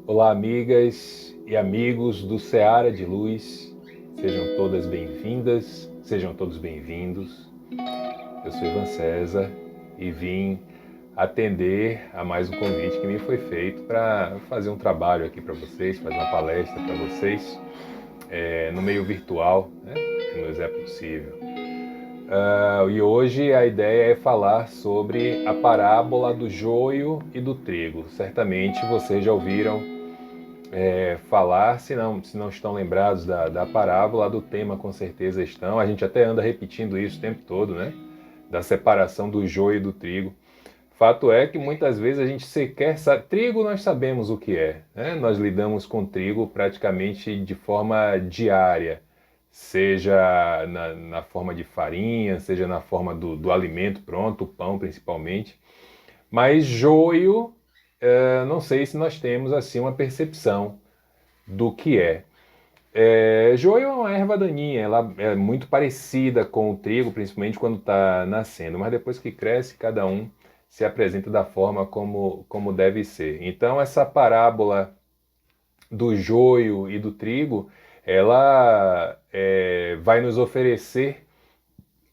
Olá, amigas e amigos do Seara de Luz, sejam todas bem-vindas, sejam todos bem-vindos. Eu sou Ivan César e vim atender a mais um convite que me foi feito para fazer um trabalho aqui para vocês, fazer uma palestra para vocês no meio virtual, né, que nos é possível. E hoje a ideia é falar sobre a parábola do joio e do trigo. Certamente vocês já ouviram falar, se não estão lembrados da parábola, do tema com certeza estão. A gente até anda repetindo isso o tempo todo, né? Da separação do joio e do trigo. Fato é que muitas vezes a gente sequer sabe. Trigo nós sabemos o que é, né? Nós lidamos com trigo praticamente de forma diária, seja na forma de farinha, seja na forma do alimento pronto, o pão principalmente. Mas joio, não sei se nós temos assim uma percepção do que é. Joio é uma erva daninha, ela é muito parecida com o trigo, principalmente quando está nascendo, mas depois que cresce, cada um se apresenta da forma como deve ser. Então, essa parábola do joio e do trigo, ela vai nos oferecer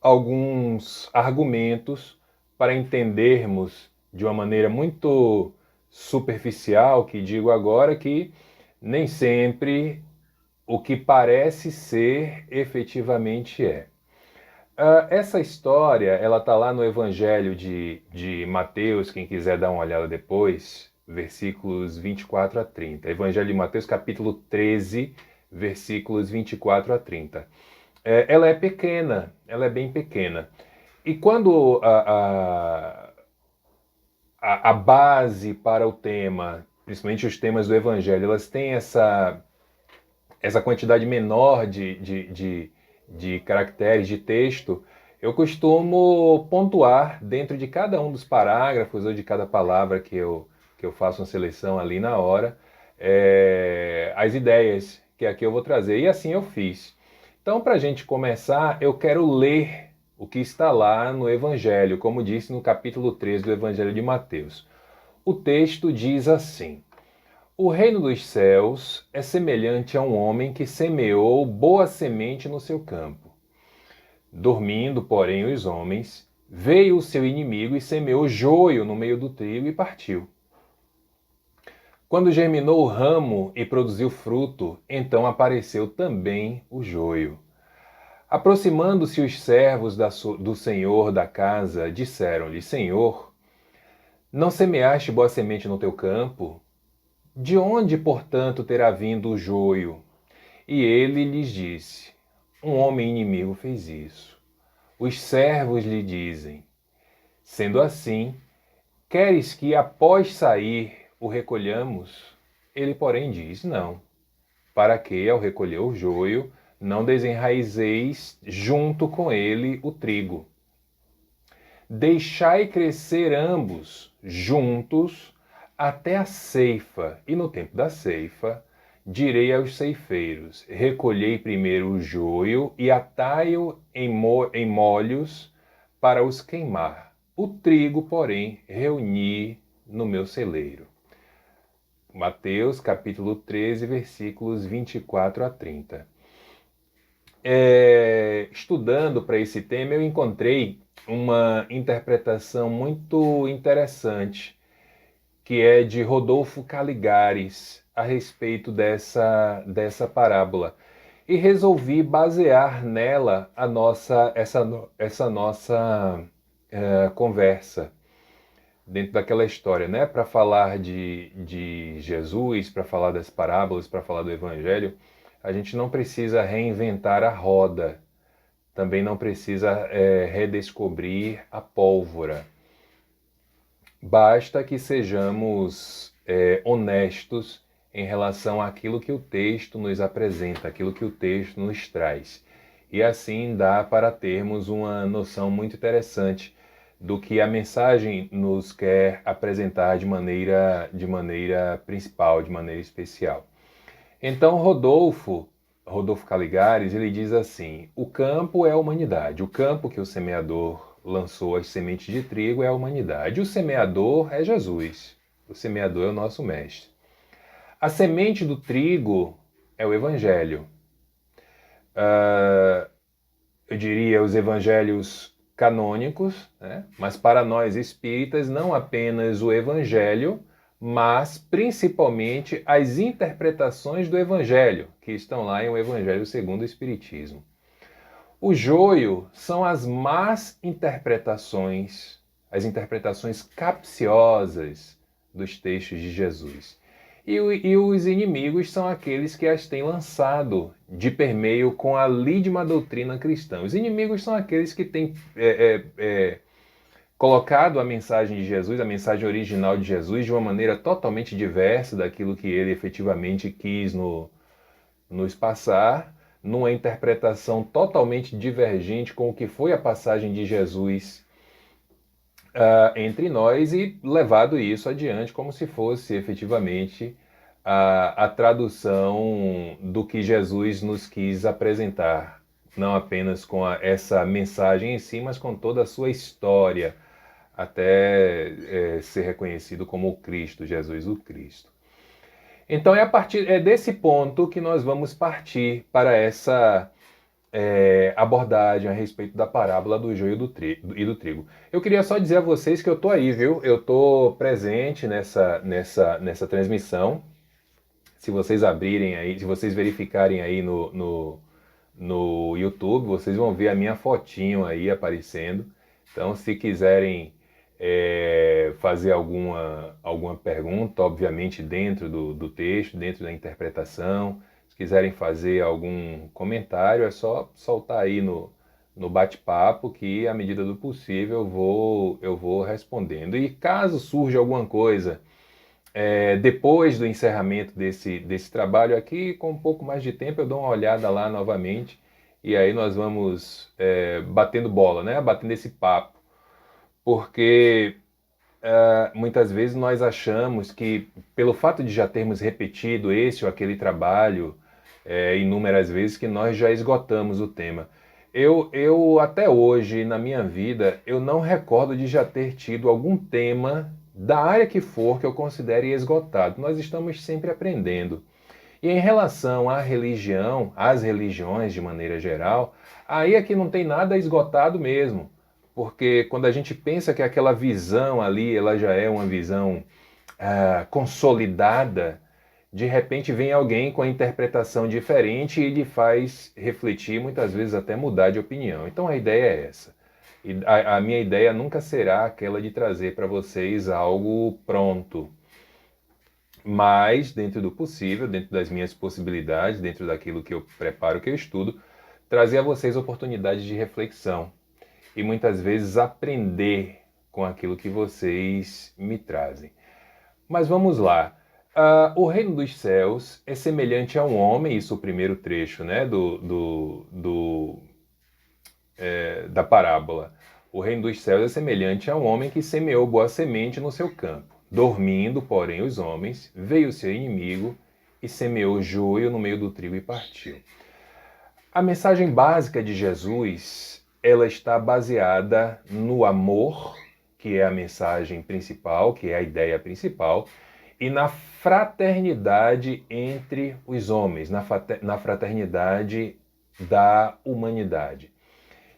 alguns argumentos para entendermos de uma maneira muito superficial, que digo agora, que nem sempre o que parece ser efetivamente é. Essa história, ela está lá no Evangelho de Mateus, quem quiser dar uma olhada depois, versículos 24 a 30. Evangelho de Mateus, capítulo 13, versículos 24 a 30. Ela é pequena, ela é bem pequena. E quando a base para o tema, principalmente os temas do Evangelho, elas têm essa quantidade menor de caracteres, de texto, eu costumo pontuar dentro de cada um dos parágrafos ou de cada palavra que eu faço uma seleção ali na hora, as ideias que aqui eu vou trazer. E assim eu fiz. Então, para a gente começar, eu quero ler o que está lá no Evangelho, como disse no capítulo 13 do Evangelho de Mateus. O texto diz assim: O reino dos céus é semelhante a um homem que semeou boa semente no seu campo. Dormindo, porém, os homens, veio o seu inimigo e semeou joio no meio do trigo e partiu. Quando germinou o ramo e produziu fruto, então apareceu também o joio. Aproximando-se os servos do senhor da casa, disseram-lhe: Senhor, não semeaste boa semente no teu campo? De onde, portanto, terá vindo o joio? E ele lhes disse: Um homem inimigo fez isso. Os servos lhe dizem: Sendo assim, queres que após sair o recolhamos? Ele, porém, diz: Não, para que, ao recolher o joio, não desenraizeis junto com ele o trigo. Deixai crescer ambos juntos até a ceifa, e no tempo da ceifa, direi aos ceifeiros: recolhei primeiro o joio e atai-o em molhos para os queimar. O trigo, porém, reuni no meu celeiro. Mateus capítulo 13, versículos 24 a 30. Estudando para esse tema, eu encontrei uma interpretação muito interessante, que é de Rodolfo Caligares, a respeito dessa parábola. E resolvi basear nela essa nossa conversa, dentro daquela história, né? Para falar de Jesus, para falar das parábolas, para falar do Evangelho, a gente não precisa reinventar a roda, também não precisa redescobrir a pólvora. Basta que sejamos honestos em relação àquilo que o texto nos apresenta, aquilo que o texto nos traz. E assim dá para termos uma noção muito interessante do que a mensagem nos quer apresentar de maneira principal, de maneira especial. Então Rodolfo Caligares, ele diz assim: o campo é a humanidade, o campo que o semeador lançou as sementes de trigo é a humanidade, o semeador é Jesus, o semeador é o nosso mestre. A semente do trigo é o Evangelho. Eu diria os evangelhos canônicos, né? Mas para nós espíritas, não apenas o Evangelho, mas principalmente as interpretações do Evangelho, que estão lá em O Evangelho segundo o Espiritismo. O joio são as más interpretações, as interpretações capciosas dos textos de Jesus. E os inimigos são aqueles que as têm lançado de permeio com a lídima doutrina cristã. Os inimigos são aqueles que têm colocado a mensagem de Jesus, a mensagem original de Jesus, de uma maneira totalmente diversa daquilo que ele efetivamente quis nos passar, numa interpretação totalmente divergente com o que foi a passagem de Jesus entre nós e levado isso adiante como se fosse efetivamente a tradução do que Jesus nos quis apresentar, não apenas com essa mensagem em si, mas com toda a sua história, até ser reconhecido como o Cristo, Jesus o Cristo. Então é desse ponto que nós vamos partir para essa abordagem a respeito da parábola do joio e do trigo. Eu queria só dizer a vocês que eu estou aí, viu? Eu estou presente nessa transmissão. Se vocês abrirem aí, se vocês verificarem aí no YouTube, vocês vão ver a minha fotinho aí aparecendo. Então, se quiserem fazer alguma pergunta, obviamente dentro do texto, dentro da interpretação, se quiserem fazer algum comentário, é só soltar aí no bate-papo que, à medida do possível, eu vou respondendo. E caso surja alguma coisa depois do encerramento desse trabalho aqui, com um pouco mais de tempo, eu dou uma olhada lá novamente e aí nós vamos batendo bola, né? Batendo esse papo. Porque muitas vezes nós achamos que, pelo fato de já termos repetido esse ou aquele trabalho inúmeras vezes, que nós já esgotamos o tema. Eu até hoje, na minha vida, eu não recordo de já ter tido algum tema da área que for que eu considere esgotado. Nós estamos sempre aprendendo. E em relação à religião, às religiões de maneira geral, aí é que não tem nada esgotado mesmo. Porque quando a gente pensa que aquela visão ali, ela já é uma visão consolidada, de repente vem alguém com a interpretação diferente e lhe faz refletir, muitas vezes até mudar de opinião. Então a ideia é essa. E a minha ideia nunca será aquela de trazer para vocês algo pronto. Mas, dentro do possível, dentro das minhas possibilidades, dentro daquilo que eu preparo, que eu estudo, trazer a vocês oportunidades de reflexão. E muitas vezes aprender com aquilo que vocês me trazem. Mas vamos lá. O reino dos céus é semelhante a um homem, isso é o primeiro trecho, né, da parábola. O reino dos céus é semelhante a um homem que semeou boa semente no seu campo. Dormindo, porém, os homens, veio o seu inimigo e semeou joio no meio do trigo e partiu. A mensagem básica de Jesus, ela está baseada no amor, que é a mensagem principal, que é a ideia principal, e na fraternidade entre os homens, na fraternidade da humanidade.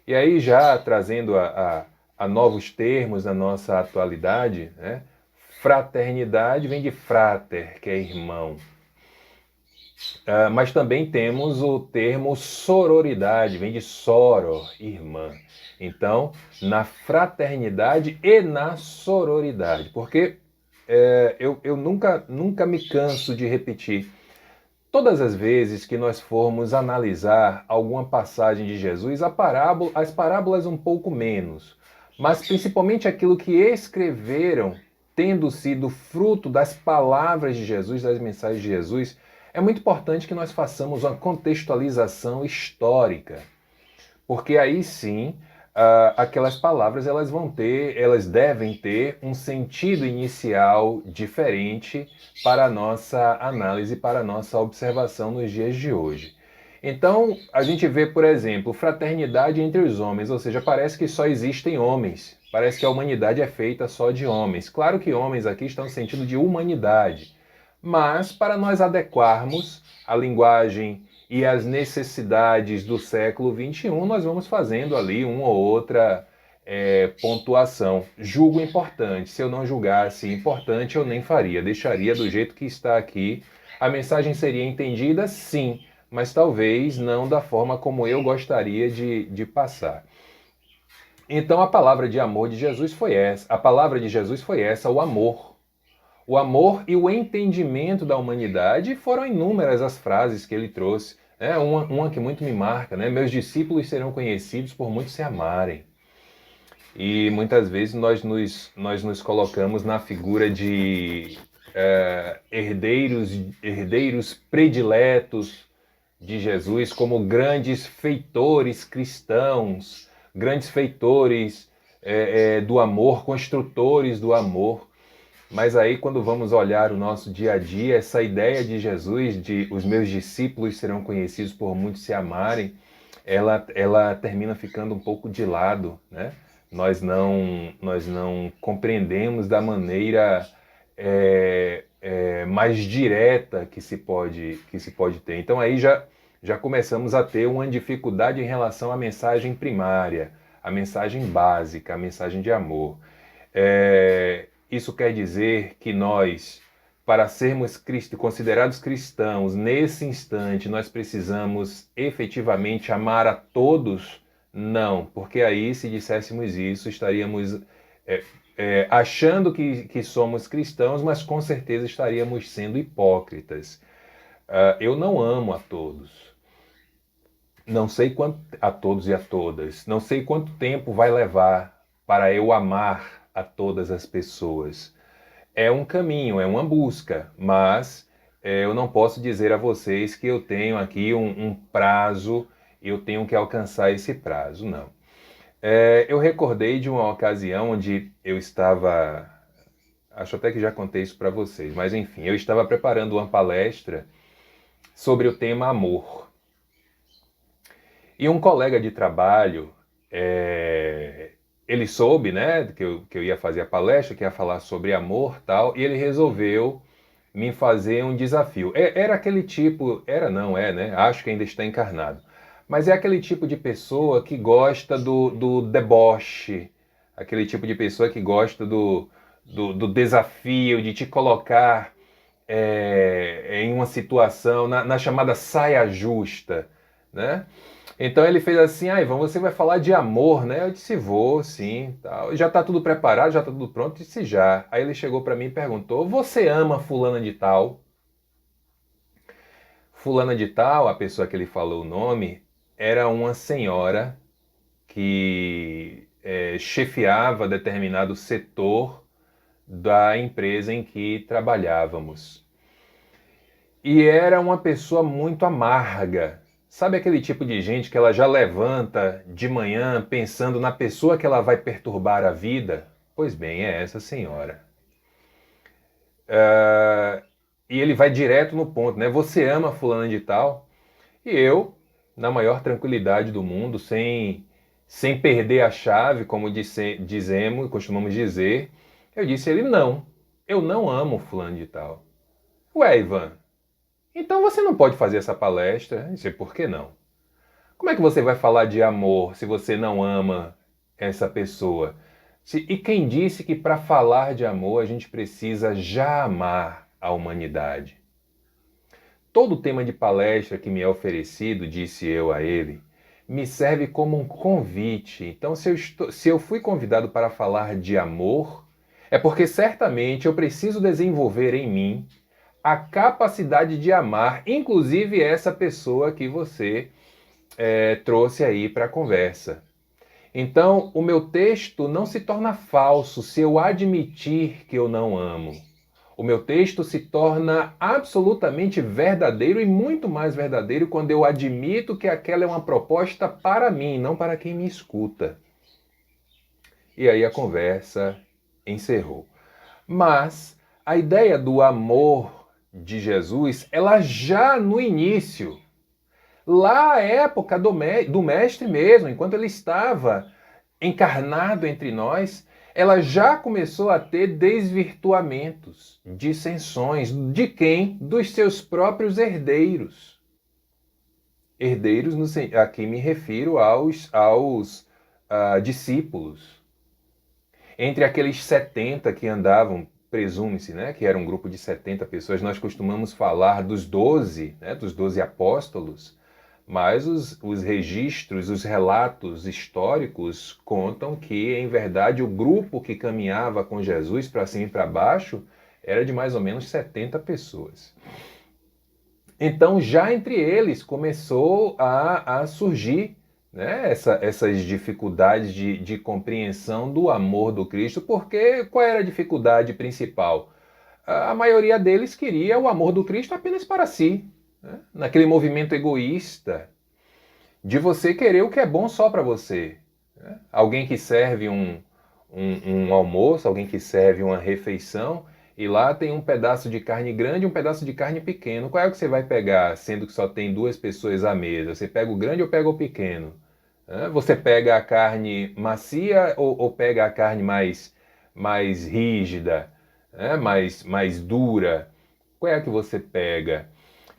E aí, já trazendo a novos termos na nossa atualidade, né? Fraternidade vem de frater, que é irmão. Mas também temos o termo sororidade, vem de soror, irmã. Então, na fraternidade e na sororidade. Porque eu nunca me canso de repetir. Todas as vezes que nós formos analisar alguma passagem de Jesus, as parábolas um pouco menos, mas principalmente aquilo que escreveram, tendo sido fruto das palavras de Jesus, das mensagens de Jesus, é muito importante que nós façamos uma contextualização histórica, porque aí sim aquelas palavras elas devem ter um sentido inicial diferente para a nossa análise, para a nossa observação nos dias de hoje. Então, a gente vê, por exemplo, fraternidade entre os homens, ou seja, parece que só existem homens, parece que a humanidade é feita só de homens. Claro que homens aqui estão no sentido de humanidade, mas para nós adequarmos a linguagem e as necessidades do século XXI, nós vamos fazendo ali uma ou outra pontuação. Julgo importante. Se eu não julgasse importante, eu nem faria. Deixaria do jeito que está aqui. A mensagem seria entendida, sim, mas talvez não da forma como eu gostaria de passar. Então a palavra de amor de Jesus foi essa. A palavra de Jesus foi essa, o amor. O amor e o entendimento da humanidade. Foram inúmeras as frases que ele trouxe. Uma que muito me marca, né? Meus discípulos serão conhecidos por muitos se amarem. E muitas vezes nós nos colocamos na figura de herdeiros prediletos de Jesus, como grandes feitores cristãos, grandes feitores do amor, construtores do amor. Mas aí, quando vamos olhar o nosso dia a dia, essa ideia de Jesus, de os meus discípulos serão conhecidos por muitos se amarem, ela termina ficando um pouco de lado, né? Nós não compreendemos da maneira mais direta que se pode ter. Então aí já começamos a ter uma dificuldade em relação à mensagem primária, a mensagem básica, a mensagem de amor. Isso quer dizer que nós, para sermos considerados cristãos, nesse instante, nós precisamos efetivamente amar a todos? Não, porque aí, se disséssemos isso, estaríamos achando que somos cristãos, mas com certeza estaríamos sendo hipócritas. Eu não amo a todos. Não sei quanto a todos e a todas. Não sei quanto tempo vai levar para eu amar a todas as pessoas. É um caminho, é uma busca, mas eu não posso dizer a vocês que eu tenho aqui um prazo, eu tenho que alcançar esse prazo, não. Eu recordei de uma ocasião onde eu estava, acho até que já contei isso para vocês, mas enfim, eu estava preparando uma palestra sobre o tema amor. E um colega de trabalho, ele soube, né, que eu ia fazer a palestra, que ia falar sobre amor e tal, e ele resolveu me fazer um desafio. Era aquele tipo, né, acho que ainda está encarnado, mas é aquele tipo de pessoa que gosta do deboche, aquele tipo de pessoa que gosta do desafio, de te colocar em uma situação, na chamada saia justa, né? Então ele fez assim, Ivan, você vai falar de amor, né? Eu disse, vou, sim. Tal. Já está tudo preparado, já está tudo pronto? Eu disse, já. Aí ele chegou para mim e perguntou, você ama fulana de tal? Fulana de tal, a pessoa que ele falou o nome, era uma senhora que chefiava determinado setor da empresa em que trabalhávamos. E era uma pessoa muito amarga. Sabe aquele tipo de gente que ela já levanta de manhã pensando na pessoa que ela vai perturbar a vida? Pois bem, é essa senhora. E ele vai direto no ponto, né? Você ama fulana de tal? E eu, na maior tranquilidade do mundo, sem perder a chave, como costumamos dizer, eu disse a ele, não, eu não amo fulano de tal. Ué, Ivan, então você não pode fazer essa palestra. Eu disse, por que não? Como é que você vai falar de amor se você não ama essa pessoa? E quem disse que para falar de amor a gente precisa já amar a humanidade? Todo tema de palestra que me é oferecido, disse eu a ele, me serve como um convite. Então, se eu fui convidado para falar de amor, é porque certamente eu preciso desenvolver em mim a capacidade de amar, inclusive essa pessoa que você trouxe aí para a conversa. Então, o meu texto não se torna falso se eu admitir que eu não amo. O meu texto se torna absolutamente verdadeiro e muito mais verdadeiro quando eu admito que aquela é uma proposta para mim, não para quem me escuta. E aí a conversa encerrou. Mas a ideia do amor de Jesus, ela já no início, lá à época do mestre mesmo, enquanto ele estava encarnado entre nós, ela já começou a ter desvirtuamentos, dissensões. De quem? Dos seus próprios herdeiros. Herdeiros, aqui me refiro aos discípulos. Entre aqueles 70 que andavam, presume-se, né, que era um grupo de 70 pessoas, nós costumamos falar dos 12, né, dos 12 apóstolos, mas os registros, os relatos históricos contam que, em verdade, o grupo que caminhava com Jesus para cima e para baixo era de mais ou menos 70 pessoas. Então, já entre eles começou a surgir, né, essas dificuldades de compreensão do amor do Cristo, porque qual era a dificuldade principal? A maioria deles queria o amor do Cristo apenas para si, né? Naquele movimento egoísta de você querer o que é bom só para você. Né? Alguém que serve um almoço, alguém que serve uma refeição, e lá tem um pedaço de carne grande e um pedaço de carne pequeno. Qual é o que você vai pegar, sendo que só tem 2 pessoas à mesa? Você pega o grande ou pega o pequeno? Você pega a carne macia ou pega a carne mais rígida, mais dura? Qual é a que você pega?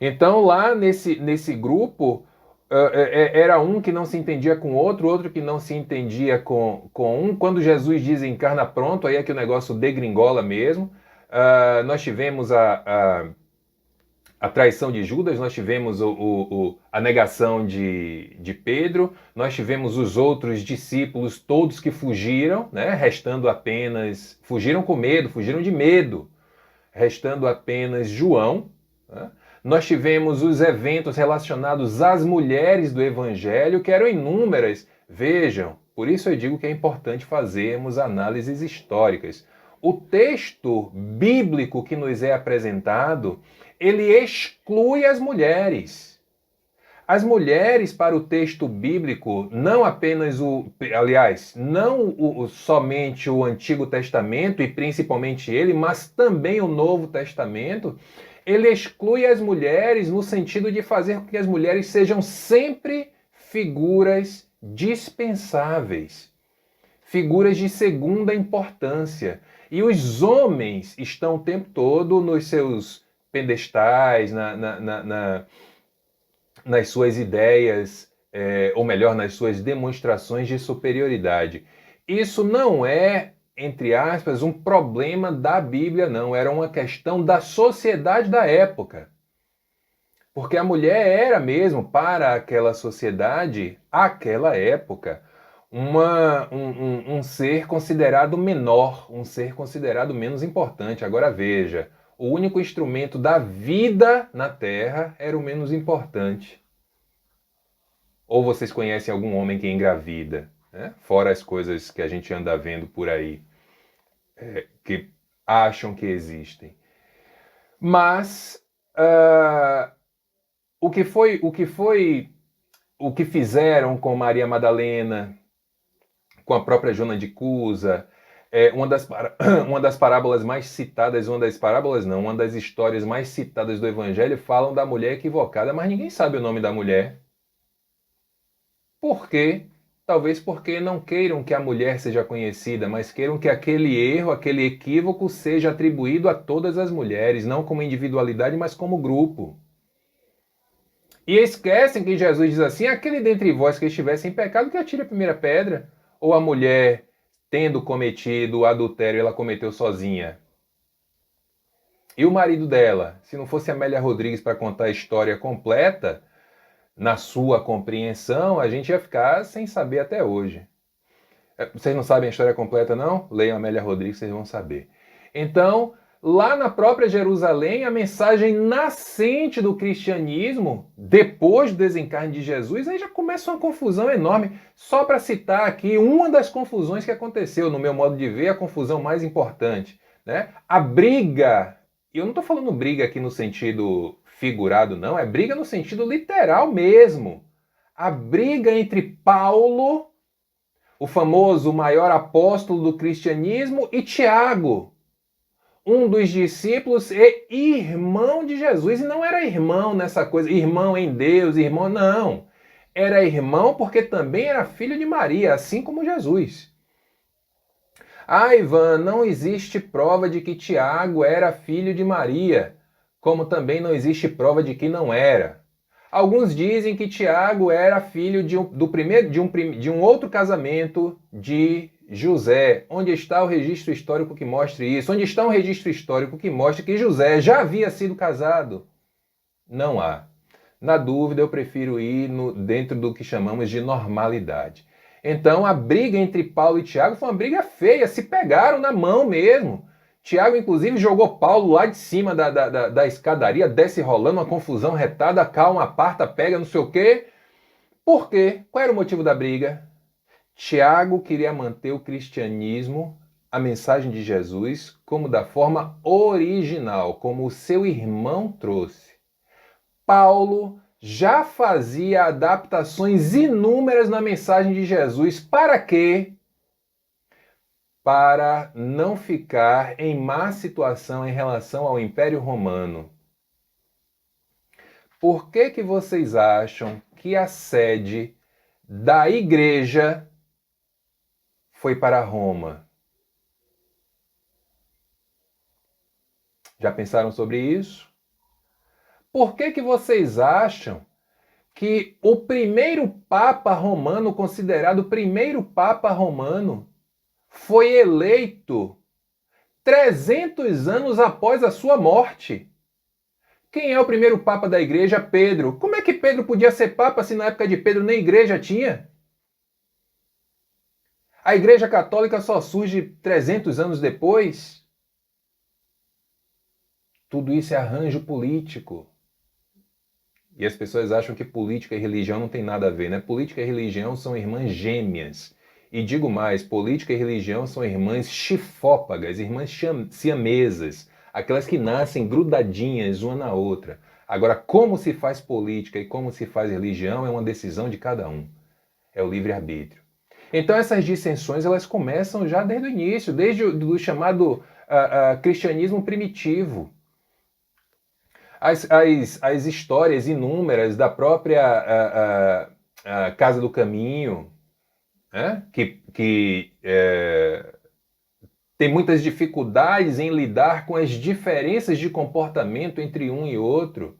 Então lá nesse grupo era um que não se entendia com o outro, outro que não se entendia com um. Quando Jesus diz encarna pronto, aí é que o negócio degringola mesmo. Nós tivemos a traição de Judas, nós tivemos a negação de Pedro, nós tivemos os outros discípulos todos que fugiram, né, restando apenas, fugiram com medo, fugiram de medo, restando apenas João. Né? Nós tivemos os eventos relacionados às mulheres do Evangelho, que eram inúmeras. Vejam, por isso eu digo que é importante fazermos análises históricas. O texto bíblico que nos é apresentado, ele exclui as mulheres. As mulheres, para o texto bíblico, não apenas somente o Antigo Testamento e principalmente ele, mas também o Novo Testamento, ele exclui as mulheres no sentido de fazer com que as mulheres sejam sempre figuras dispensáveis, figuras de segunda importância. E os homens estão o tempo todo nos seus pedestais, nas suas ideias, ou melhor, nas suas demonstrações de superioridade. Isso não é, entre aspas, um problema da Bíblia, não. Era uma questão da sociedade da época. Porque a mulher era mesmo, para aquela sociedade, aquela época, um ser considerado menor, um ser considerado menos importante. Agora veja, o único instrumento da vida na Terra era o menos importante. Ou vocês conhecem algum homem que engravida, né? Fora as coisas que a gente anda vendo por aí, que acham que existem. Mas o que fizeram com Maria Madalena, com a própria Joana de Cusa, uma das parábolas mais citadas, uma das histórias mais citadas do Evangelho falam da mulher equivocada, mas ninguém sabe o nome da mulher. Por quê? Talvez porque não queiram que a mulher seja conhecida, mas queiram que aquele erro, aquele equívoco seja atribuído a todas as mulheres, não como individualidade, mas como grupo. E esquecem que Jesus diz assim, aquele dentre vós que estivesse em pecado, que atire a primeira pedra. Ou a mulher, tendo cometido o adultério, ela cometeu sozinha. E o marido dela? Se não fosse Amélia Rodrigues para contar a história completa, na sua compreensão, a gente ia ficar sem saber até hoje. Vocês não sabem a história completa, não? Leiam Amélia Rodrigues, vocês vão saber. Então, lá na própria Jerusalém, a mensagem nascente do cristianismo, depois do desencarne de Jesus, aí já começa uma confusão enorme. Só para citar aqui uma das confusões que aconteceu, no meu modo de ver, a confusão mais importante, né? A briga, e eu não estou falando briga aqui no sentido figurado, não, é briga no sentido literal mesmo. A briga entre Paulo, o famoso maior apóstolo do cristianismo, e Tiago, um dos discípulos e irmão de Jesus. E não era irmão nessa coisa, irmão em Deus, irmão, não. Era irmão porque também era filho de Maria, assim como Jesus. Ah, Ivan, não existe prova de que Tiago era filho de Maria, como também não existe prova de que não era. Alguns dizem que Tiago era filho de um outro casamento de José. Onde está o registro histórico que mostre isso? Onde está um registro histórico que mostre que José já havia sido casado? Não há. Na dúvida, eu prefiro ir dentro do que chamamos de normalidade. Então, a briga entre Paulo e Tiago foi uma briga feia, se pegaram na mão mesmo. Tiago, inclusive, jogou Paulo lá de cima da escadaria, desce rolando, uma confusão retada, calma, aparta, pega, não sei o quê. Por quê? Qual era o motivo da briga? Tiago queria manter o cristianismo, a mensagem de Jesus, como da forma original, como o seu irmão trouxe. Paulo já fazia adaptações inúmeras na mensagem de Jesus. Para quê? Para não ficar em má situação em relação ao Império Romano. Por que vocês acham que a sede da igreja foi para Roma? Já pensaram sobre isso? Por que vocês acham que o primeiro Papa romano, considerado o primeiro Papa romano, foi eleito 300 anos após a sua morte? Quem é o primeiro Papa da igreja? Pedro. Como é que Pedro podia ser Papa se na época de Pedro nem igreja tinha? A Igreja Católica só surge 300 anos depois? Tudo isso é arranjo político. E as pessoas acham que política e religião não tem nada a ver, né? Política e religião são irmãs gêmeas. E digo mais, política e religião são irmãs chifópagas, irmãs siamesas, aquelas que nascem grudadinhas uma na outra. Agora, como se faz política e como se faz religião é uma decisão de cada um. É o livre-arbítrio. Então essas dissensões elas começam já desde o início, desde o chamado cristianismo primitivo. As histórias inúmeras da própria Casa do Caminho, né? que tem muitas dificuldades em lidar com as diferenças de comportamento entre um e outro.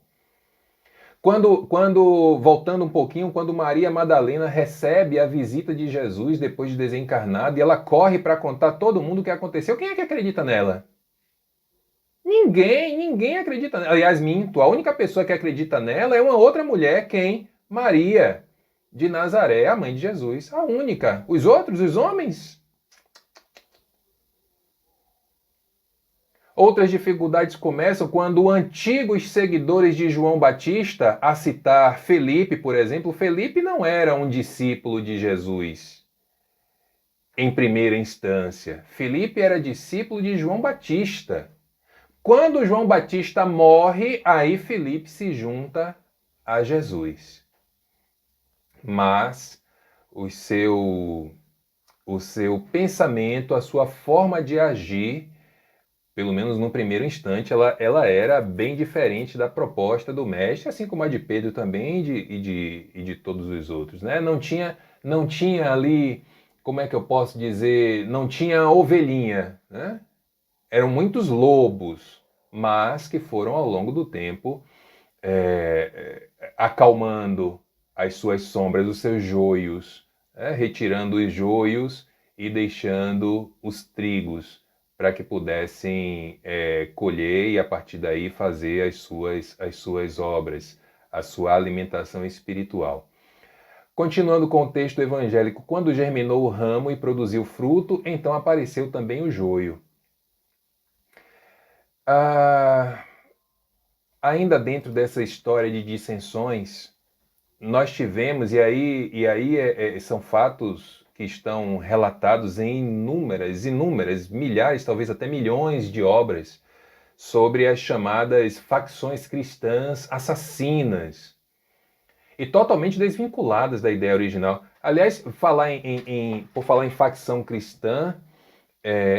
Voltando um pouquinho, quando Maria Madalena recebe a visita de Jesus depois de desencarnado, e ela corre para contar a todo mundo o que aconteceu, quem é que acredita nela? Ninguém acredita nela. Aliás, minto, a única pessoa que acredita nela é uma outra mulher, quem? Maria de Nazaré, a mãe de Jesus. A única. Os outros, os homens? Outras dificuldades começam quando antigos seguidores de João Batista, a citar Felipe, por exemplo, Felipe não era um discípulo de Jesus em primeira instância. Felipe era discípulo de João Batista. Quando João Batista morre, aí Felipe se junta a Jesus. Mas o seu pensamento, a sua forma de agir, pelo menos no primeiro instante, ela era bem diferente da proposta do mestre, assim como a de Pedro também e de todos os outros, né? Não tinha ali, como é que eu posso dizer, não tinha ovelhinha, né? Eram muitos lobos, mas que foram ao longo do tempo acalmando as suas sombras, os seus joios, retirando os joios e deixando os trigos, para que pudessem colher e a partir daí fazer as suas obras, a sua alimentação espiritual. Continuando com o texto evangélico, quando germinou o ramo e produziu fruto, então apareceu também o joio. Ainda dentro dessa história de dissensões, nós tivemos, e aí são fatos que estão relatados em inúmeras, milhares, talvez até milhões de obras sobre as chamadas facções cristãs assassinas e totalmente desvinculadas da ideia original. Aliás, por falar em facção cristã,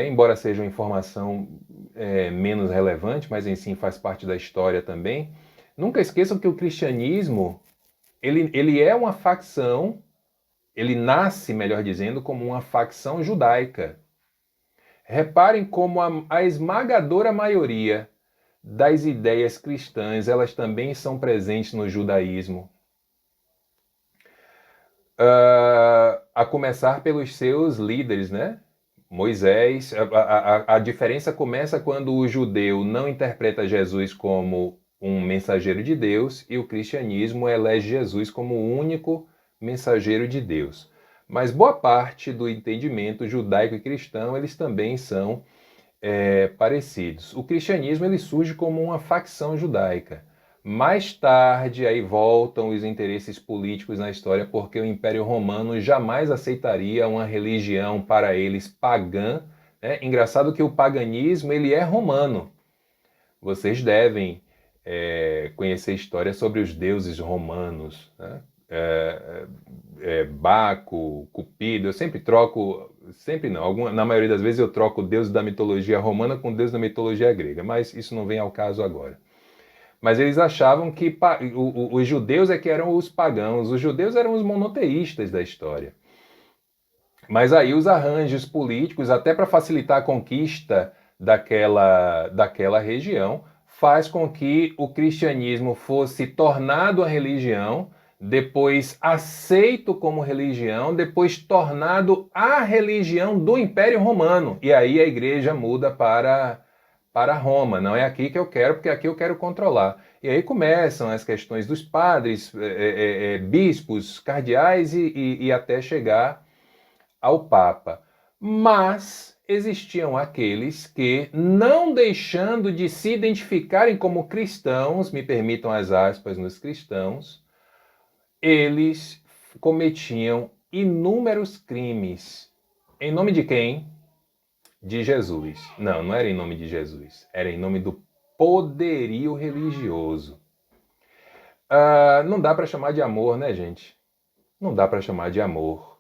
embora seja uma informação menos relevante, mas em si faz parte da história também, nunca esqueçam que o cristianismo ele é uma facção, ele nasce, melhor dizendo, como uma facção judaica. Reparem como a esmagadora maioria das ideias cristãs, elas também são presentes no judaísmo. A começar pelos seus líderes, né? Moisés. A diferença começa quando o judeu não interpreta Jesus como um mensageiro de Deus e o cristianismo elege Jesus como o único mensageiro de Deus. Mas boa parte do entendimento judaico e cristão, eles também são parecidos. O cristianismo ele surge como uma facção judaica. Mais tarde, aí voltam os interesses políticos na história, porque o Império Romano jamais aceitaria uma religião para eles pagã. Né? Engraçado que o paganismo ele é romano. Vocês devem conhecer história sobre os deuses romanos, né? Baco, Cupido. Eu sempre troco, sempre não, na maioria das vezes eu troco o deus da mitologia romana com o deus da mitologia grega, mas isso não vem ao caso agora. Mas eles achavam que os judeus é que eram os pagãos, os judeus eram os monoteístas da história. Mas aí os arranjos políticos, até para facilitar a conquista daquela região, faz com que o cristianismo fosse tornado a religião, depois aceito como religião, depois tornado a religião do Império Romano. E aí a igreja muda para Roma. Não é aqui que eu quero, porque aqui eu quero controlar. E aí começam as questões dos padres, bispos, cardeais e até chegar ao Papa. Mas existiam aqueles que, não deixando de se identificarem como cristãos, me permitam as aspas nos cristãos, eles cometiam inúmeros crimes. Em nome de quem? De Jesus. Não, não era em nome de Jesus. Era em nome do poderio religioso. Não dá para chamar de amor, né, gente? Não dá para chamar de amor.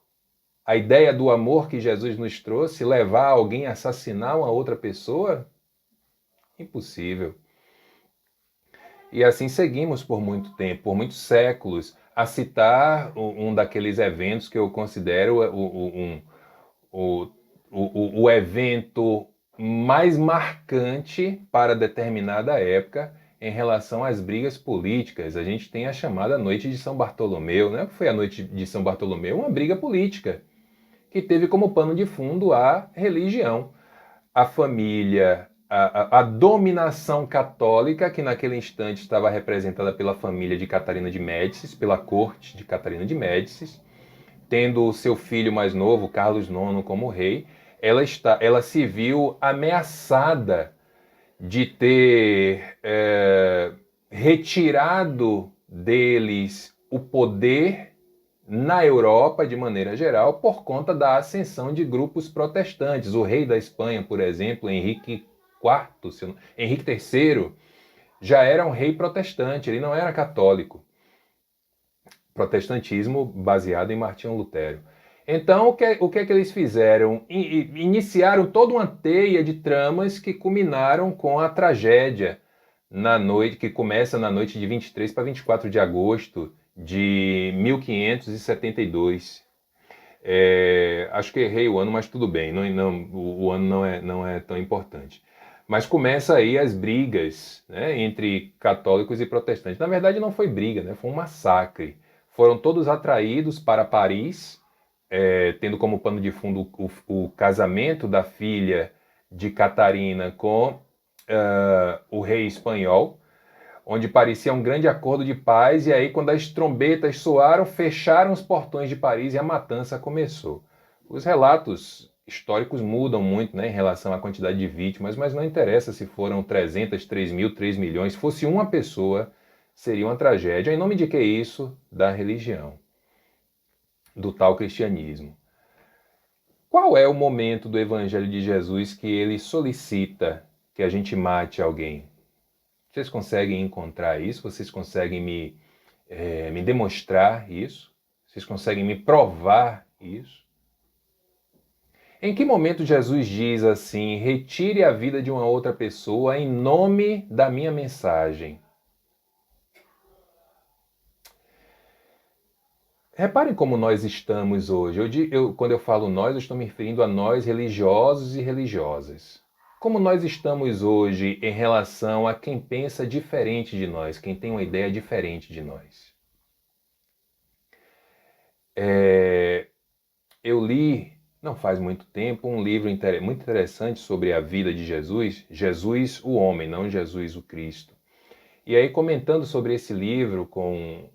A ideia do amor que Jesus nos trouxe, levar alguém a assassinar uma outra pessoa? Impossível. E assim seguimos por muito tempo, por muitos séculos, a citar um daqueles eventos que eu considero o evento mais marcante para determinada época em relação às brigas políticas. A gente tem a chamada Noite de São Bartolomeu, né? O que foi a Noite de São Bartolomeu? Uma briga política que teve como pano de fundo a religião, a família, a dominação católica, que naquele instante estava representada pela família de Catarina de Médicis, pela corte de Catarina de Médicis, tendo o seu filho mais novo, Carlos IX, como rei. Ela se viu ameaçada de ter retirado deles o poder na Europa, de maneira geral, por conta da ascensão de grupos protestantes. O rei da Espanha, por exemplo, Henrique III, já era um rei protestante, ele não era católico. Protestantismo baseado em Martinho Lutero. Então, o que é que eles fizeram? Iniciaram toda uma teia de tramas que culminaram com a tragédia na noite, que começa na noite de 23 para 24 de agosto de 1572. Acho que errei o ano, mas tudo bem, o ano não é tão importante. Mas começa aí as brigas, né, entre católicos e protestantes. Na verdade não foi briga, né, foi um massacre. Foram todos atraídos para Paris, tendo como pano de fundo o casamento da filha de Catarina com o rei espanhol, onde parecia um grande acordo de paz, e aí quando as trombetas soaram, fecharam os portões de Paris e a matança começou. Os relatos históricos mudam muito, né, em relação à quantidade de vítimas, mas não interessa se foram 300, 3 mil, 3 milhões, se fosse uma pessoa, seria uma tragédia. Em nome de que isso? Da religião, do tal cristianismo. Qual é o momento do Evangelho de Jesus que ele solicita que a gente mate alguém? Vocês conseguem encontrar isso? Vocês conseguem me demonstrar isso? Vocês conseguem me provar isso? Em que momento Jesus diz assim: retire a vida de uma outra pessoa em nome da minha mensagem? Reparem como nós estamos hoje. Quando eu falo nós, eu estou me referindo a nós religiosos e religiosas. Como nós estamos hoje em relação a quem pensa diferente de nós, quem tem uma ideia diferente de nós. Eu li, não faz muito tempo, um livro muito interessante sobre a vida de Jesus, Jesus o homem, não Jesus o Cristo. E aí, comentando sobre esse livro com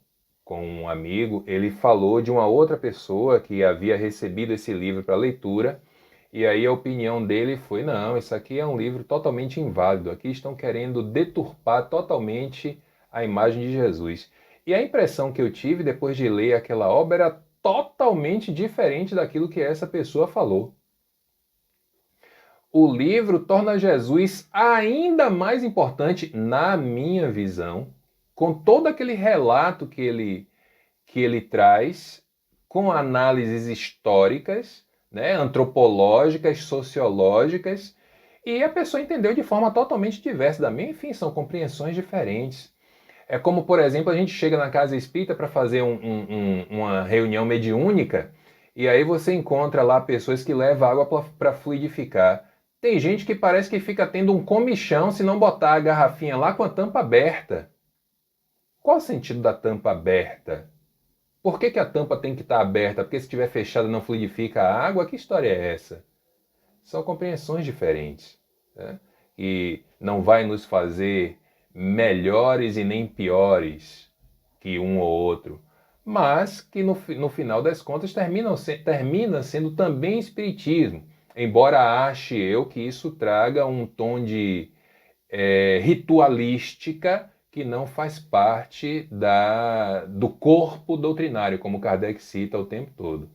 um amigo, ele falou de uma outra pessoa que havia recebido esse livro para leitura, e aí a opinião dele foi: não, isso aqui é um livro totalmente inválido, aqui estão querendo deturpar totalmente a imagem de Jesus. E a impressão que eu tive depois de ler aquela obra era totalmente diferente daquilo que essa pessoa falou. O livro torna Jesus ainda mais importante, na minha visão, com todo aquele relato que ele traz, com análises históricas, né, antropológicas, sociológicas, e a pessoa entendeu de forma totalmente diversa da minha. Enfim, são compreensões diferentes. É como, por exemplo, a gente chega na casa espírita para fazer uma reunião mediúnica, e aí você encontra lá pessoas que levam água para fluidificar. Tem gente que parece que fica tendo um comichão se não botar a garrafinha lá com a tampa aberta. Qual o sentido da tampa aberta? Por que a tampa tem que estar aberta? Porque se estiver fechada não fluidifica a água? Que história é essa? São compreensões diferentes, né? E não vai nos fazer melhores e nem piores que um ou outro, mas que no final das contas termina sendo também espiritismo, embora ache eu que isso traga um tom de ritualística que não faz parte do corpo doutrinário, como Kardec cita o tempo todo.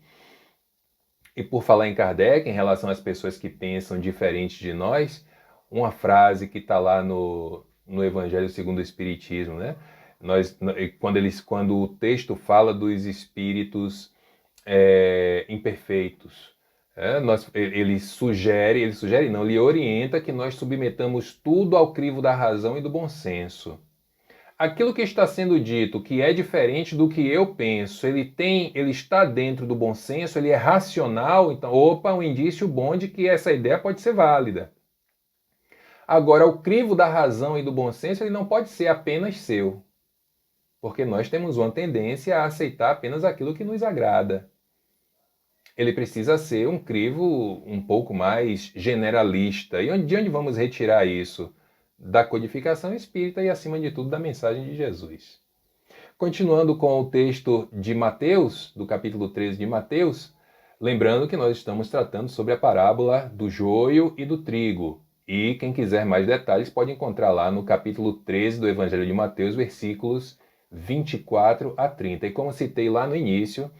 E por falar em Kardec, em relação às pessoas que pensam diferente de nós, uma frase que está lá no Evangelho segundo o Espiritismo, né? Quando o texto fala dos espíritos imperfeitos, ele orienta que nós submetamos tudo ao crivo da razão e do bom senso. Aquilo que está sendo dito, que é diferente do que eu penso, ele está dentro do bom senso, ele é racional, então, um indício bom de que essa ideia pode ser válida. Agora, o crivo da razão e do bom senso, ele não pode ser apenas seu, porque nós temos uma tendência a aceitar apenas aquilo que nos agrada. Ele precisa ser um crivo um pouco mais generalista. E de onde vamos retirar isso? Da codificação espírita e, acima de tudo, da mensagem de Jesus. Continuando com o texto de Mateus, do capítulo 13 de Mateus, lembrando que nós estamos tratando sobre a parábola do joio e do trigo. E quem quiser mais detalhes pode encontrar lá no capítulo 13 do Evangelho de Mateus, versículos 24 a 30. E como citei lá no início,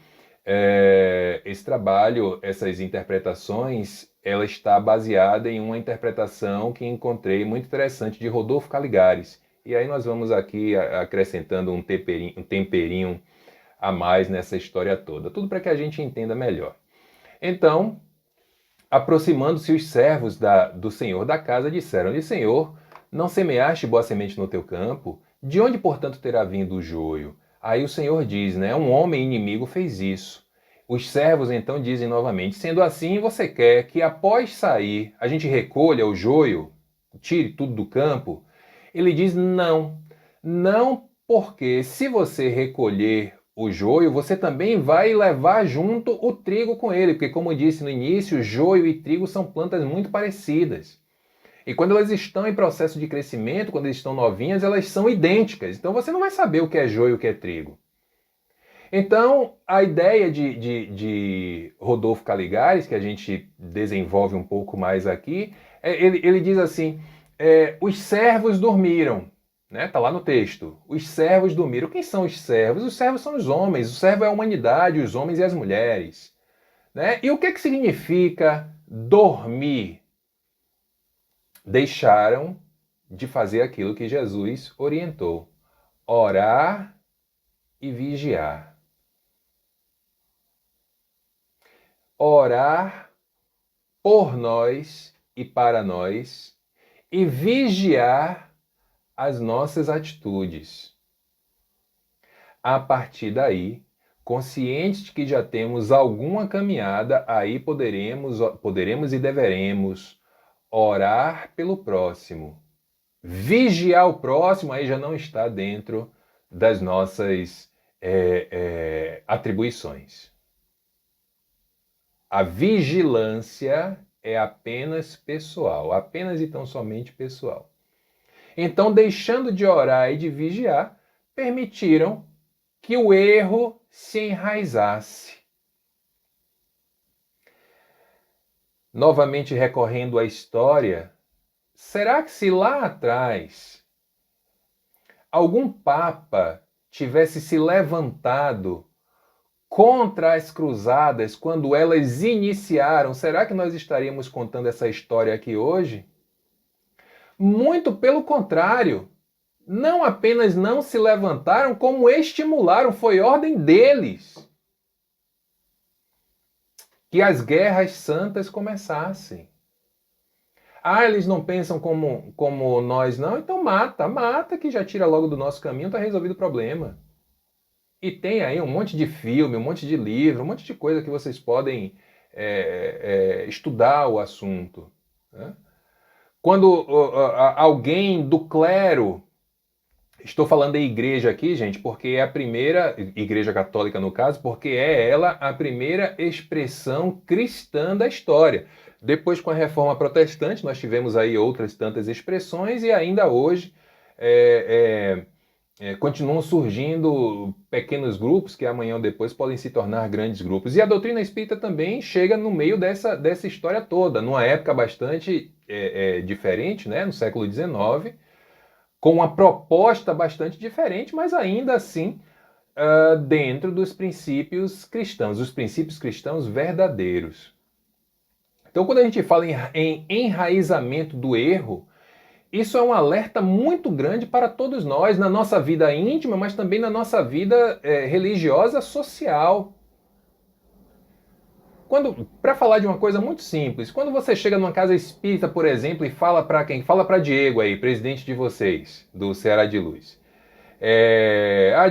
esse trabalho, essas interpretações, ela está baseada em uma interpretação que encontrei muito interessante de Rodolfo Caligares. E aí nós vamos aqui acrescentando um temperinho a mais nessa história toda. Tudo para que a gente entenda melhor. Então, aproximando-se os servos do senhor da casa, disseram-lhe: Senhor, não semeaste boa semente no teu campo? De onde, portanto, terá vindo o joio? Aí o Senhor diz, né? Um homem inimigo fez isso. Os servos então dizem novamente: sendo assim, você quer que após sair a gente recolha o joio, tire tudo do campo? Ele diz: não, não, porque se você recolher o joio, você também vai levar junto o trigo com ele, porque como eu disse no início, joio e trigo são plantas muito parecidas. E quando elas estão em processo de crescimento, quando elas estão novinhas, elas são idênticas. Então você não vai saber o que é joio e o que é trigo. Então, a ideia de Rodolfo Caligares, que a gente desenvolve um pouco mais aqui, ele diz assim: os servos dormiram. Né? Tá lá no texto. Os servos dormiram. Quem são os servos? Os servos são os homens. O servo é a humanidade, os homens e as mulheres. Né? E o que significa dormir? Deixaram de fazer aquilo que Jesus orientou: orar e vigiar. Orar por nós e para nós e vigiar as nossas atitudes. A partir daí, conscientes de que já temos alguma caminhada, aí poderemos e deveremos orar pelo próximo. Vigiar o próximo, aí já não está dentro das nossas atribuições. A vigilância é apenas pessoal, apenas e tão somente pessoal. Então, deixando de orar e de vigiar, permitiram que o erro se enraizasse. Novamente recorrendo à história, será que se lá atrás algum papa tivesse se levantado contra as cruzadas quando elas iniciaram, será que nós estaríamos contando essa história aqui hoje? Muito pelo contrário. Não apenas não se levantaram, como estimularam, foi ordem deles que as guerras santas começassem. Ah, eles não pensam como nós não? Então mata, que já tira logo do nosso caminho, está resolvido o problema. E tem aí um monte de filme, um monte de livro, um monte de coisa que vocês podem estudar o assunto. Né? Quando alguém do clero, estou falando da igreja aqui, gente, porque é a primeira, igreja católica no caso, porque é ela a primeira expressão cristã da história. Depois, com a reforma protestante, nós tivemos aí outras tantas expressões e ainda hoje continuam surgindo pequenos grupos que amanhã ou depois podem se tornar grandes grupos. E a doutrina espírita também chega no meio dessa história toda, numa época bastante diferente, né, no século XIX, com uma proposta bastante diferente, mas ainda assim dentro dos princípios cristãos, os princípios cristãos verdadeiros. Então, quando a gente fala em enraizamento do erro, isso é um alerta muito grande para todos nós, na nossa vida íntima, mas também na nossa vida religiosa social. Para falar de uma coisa muito simples, quando você chega numa casa espírita, por exemplo, e fala para quem? Fala para Diego aí, presidente de vocês, do Ceará de Luz.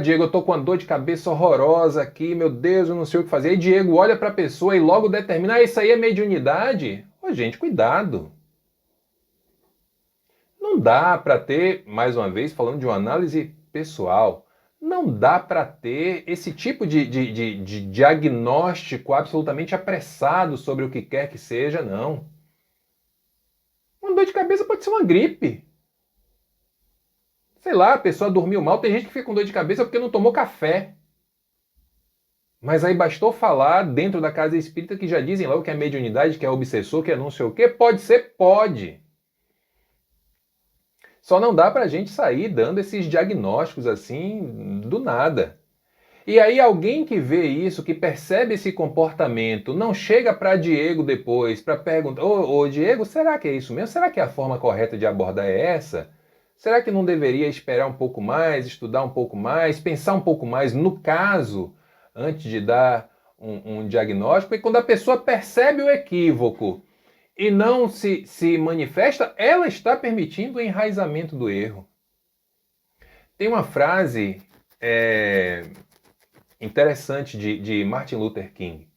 Diego, eu tô com uma dor de cabeça horrorosa aqui, meu Deus, eu não sei o que fazer. Aí Diego olha para a pessoa e logo determina, isso aí é mediunidade? Ô, gente, cuidado. Não dá para ter, mais uma vez, falando de uma análise pessoal, não dá para ter esse tipo de diagnóstico absolutamente apressado sobre o que quer que seja, não. Uma dor de cabeça pode ser uma gripe. Sei lá, a pessoa dormiu mal, tem gente que fica com dor de cabeça porque não tomou café. Mas aí bastou falar dentro da casa espírita que já dizem lá o que é mediunidade, que é obsessor, que é não sei o quê. Pode ser, pode. Só não dá pra gente sair dando esses diagnósticos assim do nada. E aí alguém que vê isso, que percebe esse comportamento, não chega para Diego depois para perguntar, ô Diego, será que é isso mesmo? Será que a forma correta de abordar é essa? Será que não deveria esperar um pouco mais, estudar um pouco mais, pensar um pouco mais no caso, antes de dar um diagnóstico? E quando a pessoa percebe o equívoco e não se manifesta, ela está permitindo o enraizamento do erro. Tem uma frase interessante de Martin Luther King,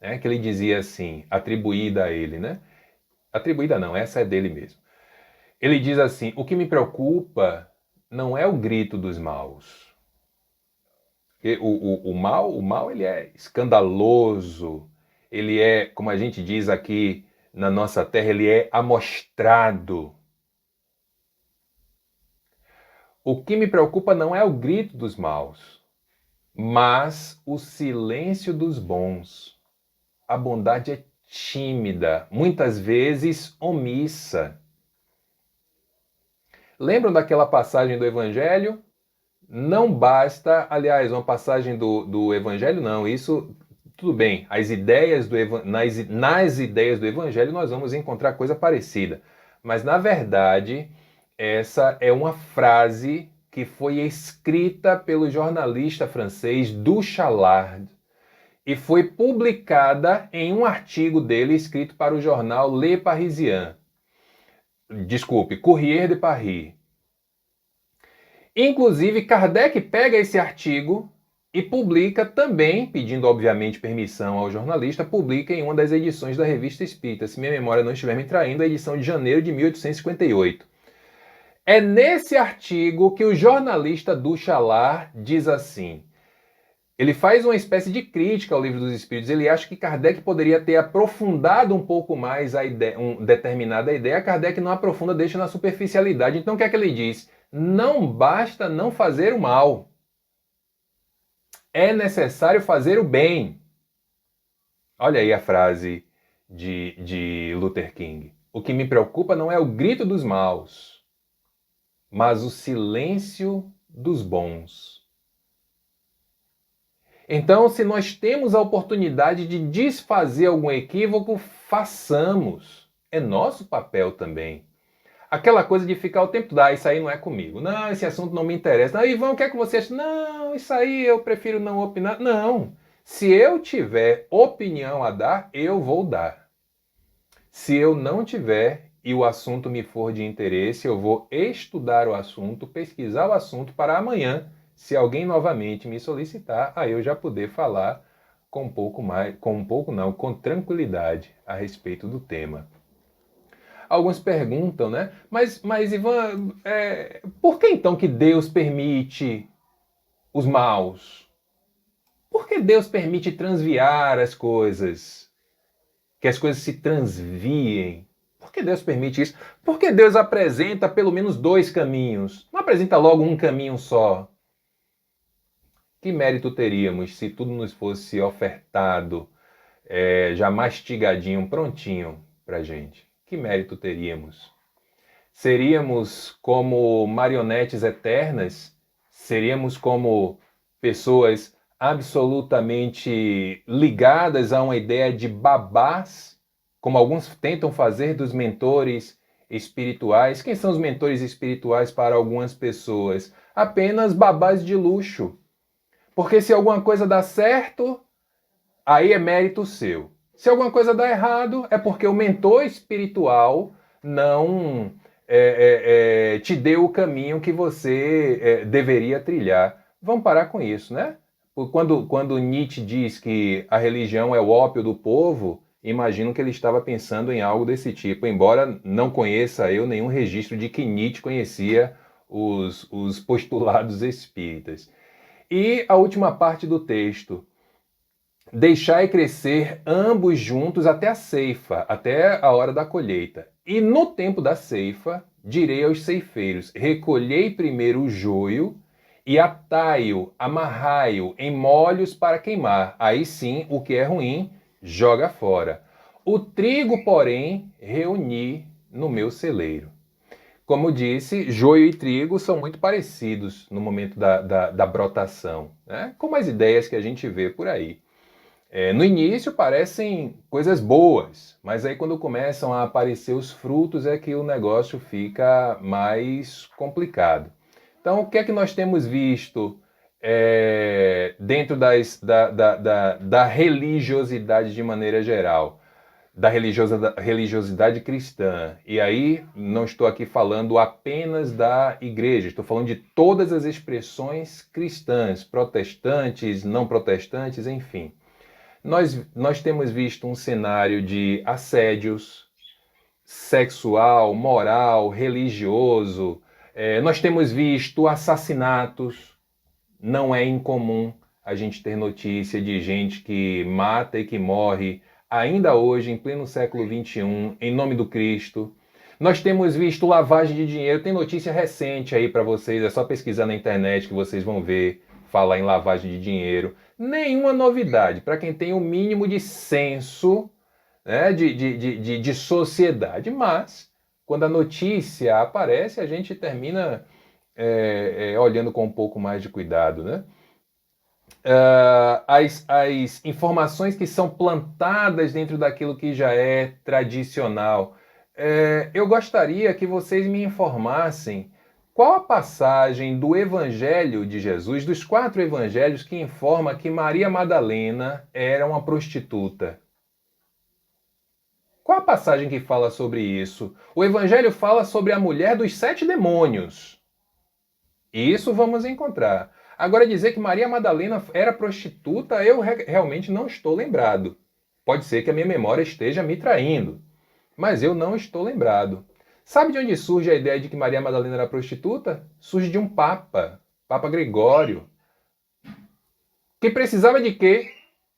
né, que ele dizia assim, atribuída a ele, né? Atribuída não, essa é dele mesmo. Ele diz assim, o que me preocupa não é o grito dos maus. O mal ele é escandaloso, ele é, como a gente diz aqui na nossa terra, ele é amostrado. O que me preocupa não é o grito dos maus, mas o silêncio dos bons. A bondade é tímida, muitas vezes omissa. Lembram daquela passagem do Evangelho? Não basta, aliás, uma passagem do Evangelho, não, isso, tudo bem, as ideias nas ideias do Evangelho nós vamos encontrar coisa parecida, mas na verdade essa é uma frase que foi escrita pelo jornalista francês Duchalard e foi publicada em um artigo dele escrito para o jornal Le Parisien. Desculpe, Courrier de Paris. Inclusive, Kardec pega esse artigo E publica também, pedindo obviamente permissão ao jornalista, publica em uma das edições da Revista Espírita, se minha memória não estiver me traindo, a edição de janeiro de 1858. É nesse artigo que o jornalista Duchalar diz assim, ele faz uma espécie de crítica ao Livro dos Espíritos, ele acha que Kardec poderia ter aprofundado um pouco mais a ideia, determinada ideia, Kardec não aprofunda, deixa na superficialidade. Então o que é que ele diz? Não basta não fazer o mal. É necessário fazer o bem. Olha aí a frase de Luther King. O que me preocupa não é o grito dos maus, mas o silêncio dos bons. Então, se nós temos a oportunidade de desfazer algum equívoco, façamos. É nosso papel também. Aquela coisa de ficar o tempo todo, isso aí não é comigo. Não, esse assunto não me interessa. Não, Ivan, o que é que você acha? Não, isso aí eu prefiro não opinar. Não. Se eu tiver opinião a dar, eu vou dar. Se eu não tiver e o assunto me for de interesse, eu vou estudar o assunto, pesquisar o assunto para amanhã, se alguém novamente me solicitar, aí eu já poder falar com com tranquilidade a respeito do tema. Alguns perguntam, né? Mas Ivan, por que então que Deus permite os maus? Por que Deus permite transviar as coisas? Que as coisas se transviem? Por que Deus permite isso? Por que Deus apresenta pelo menos 2 caminhos? Não apresenta logo um caminho só? Que mérito teríamos se tudo nos fosse ofertado, já mastigadinho, prontinho pra gente? Que mérito teríamos? Seríamos como marionetes eternas? Seríamos como pessoas absolutamente ligadas a uma ideia de babás, como alguns tentam fazer dos mentores espirituais? Quem são os mentores espirituais para algumas pessoas? Apenas babás de luxo. Porque se alguma coisa dá certo, aí é mérito seu. Se alguma coisa dá errado, é porque o mentor espiritual não te deu o caminho que você deveria trilhar. Vamos parar com isso, né? Quando Nietzsche diz que a religião é o ópio do povo, imagino que ele estava pensando em algo desse tipo, embora não conheça eu nenhum registro de que Nietzsche conhecia os postulados espíritas. E a última parte do texto. Deixai crescer ambos juntos até a ceifa, até a hora da colheita. E no tempo da ceifa, direi aos ceifeiros, recolhei primeiro o joio e atai-o, amarrai-o em molhos para queimar. Aí sim, o que é ruim, joga fora. O trigo, porém, reuni no meu celeiro. Como disse, joio e trigo são muito parecidos no momento da brotação, né? Como as ideias que a gente vê por aí. No início parecem coisas boas, mas aí quando começam a aparecer os frutos é que o negócio fica mais complicado. Então, o que é que nós temos visto dentro da religiosidade de maneira geral? Da religiosidade cristã. E aí não estou aqui falando apenas da igreja, estou falando de todas as expressões cristãs, protestantes, não protestantes, enfim. Nós temos visto um cenário de assédios sexual, moral, religioso. Nós temos visto assassinatos. Não é incomum a gente ter notícia de gente que mata e que morre ainda hoje, em pleno século XXI, em nome do Cristo. Nós temos visto lavagem de dinheiro. Tem notícia recente aí para vocês, é só pesquisar na internet que vocês vão ver falar em lavagem de dinheiro. Nenhuma novidade para quem tem o mínimo de senso, né, de sociedade. Mas, quando a notícia aparece, a gente termina olhando com um pouco mais de cuidado, né? As informações que são plantadas dentro daquilo que já é tradicional. Eu gostaria que vocês me informassem qual a passagem do Evangelho de Jesus, dos 4 evangelhos, que informa que Maria Madalena era uma prostituta. Qual a passagem que fala sobre isso? O Evangelho fala sobre a mulher dos 7 demônios. Isso vamos encontrar. Agora, dizer que Maria Madalena era prostituta, eu realmente não estou lembrado. Pode ser que a minha memória esteja me traindo, mas eu não estou lembrado. Sabe de onde surge a ideia de que Maria Madalena era prostituta? Surge de um papa, Papa Gregório, que precisava de quê?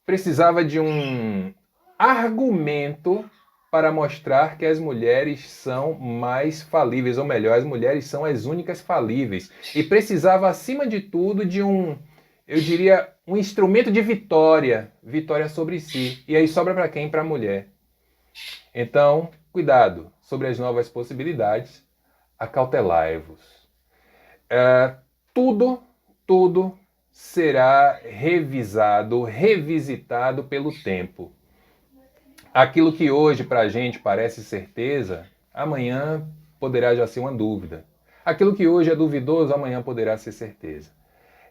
Precisava de um argumento para mostrar que as mulheres são mais falíveis, ou melhor, as mulheres são as únicas falíveis. E precisava, acima de tudo, de eu diria, um instrumento de vitória, vitória sobre si. E aí sobra para quem? Para a mulher. Então, cuidado sobre as novas possibilidades, acautelai-vos. Tudo será revisado, revisitado pelo tempo. Aquilo que hoje para a gente parece certeza, amanhã poderá já ser uma dúvida. Aquilo que hoje é duvidoso, amanhã poderá ser certeza.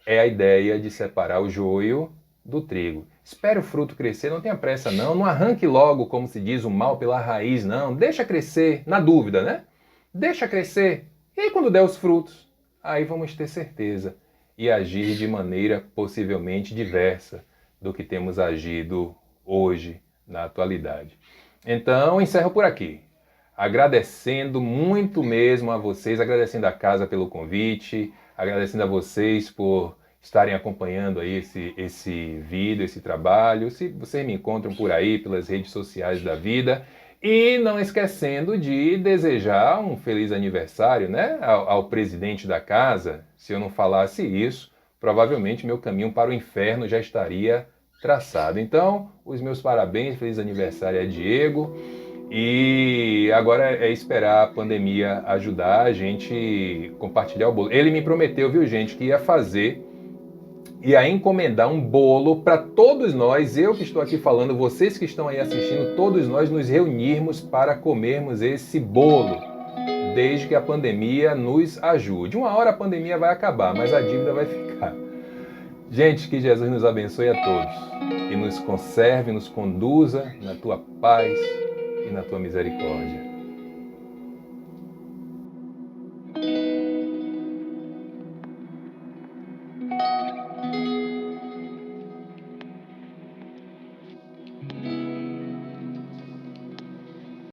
É a ideia de separar o joio do trigo. Espere o fruto crescer, não tenha pressa não, não arranque logo, como se diz, o mal pela raiz, não. Deixa crescer, na dúvida, né? Deixa crescer. E aí quando der os frutos, aí vamos ter certeza e agir de maneira possivelmente diversa do que temos agido hoje, na atualidade. Então, encerro por aqui. Agradecendo muito mesmo a vocês, agradecendo a casa pelo convite, agradecendo a vocês por estarem acompanhando aí esse vídeo, esse trabalho. Se vocês me encontram por aí, pelas redes sociais da vida. E não esquecendo de desejar um feliz aniversário, né, ao presidente da casa. Se eu não falasse isso, provavelmente meu caminho para o inferno já estaria traçado. Então, os meus parabéns, feliz aniversário a Diego. E agora é esperar a pandemia ajudar a gente compartilhar o bolo. Ele me prometeu, viu, gente, que ia encomendar um bolo para todos nós, eu que estou aqui falando, vocês que estão aí assistindo, todos nós nos reunirmos para comermos esse bolo, desde que a pandemia nos ajude. Uma hora a pandemia vai acabar, mas a dívida vai ficar. Gente, que Jesus nos abençoe a todos e nos conserve, nos conduza na tua paz e na tua misericórdia.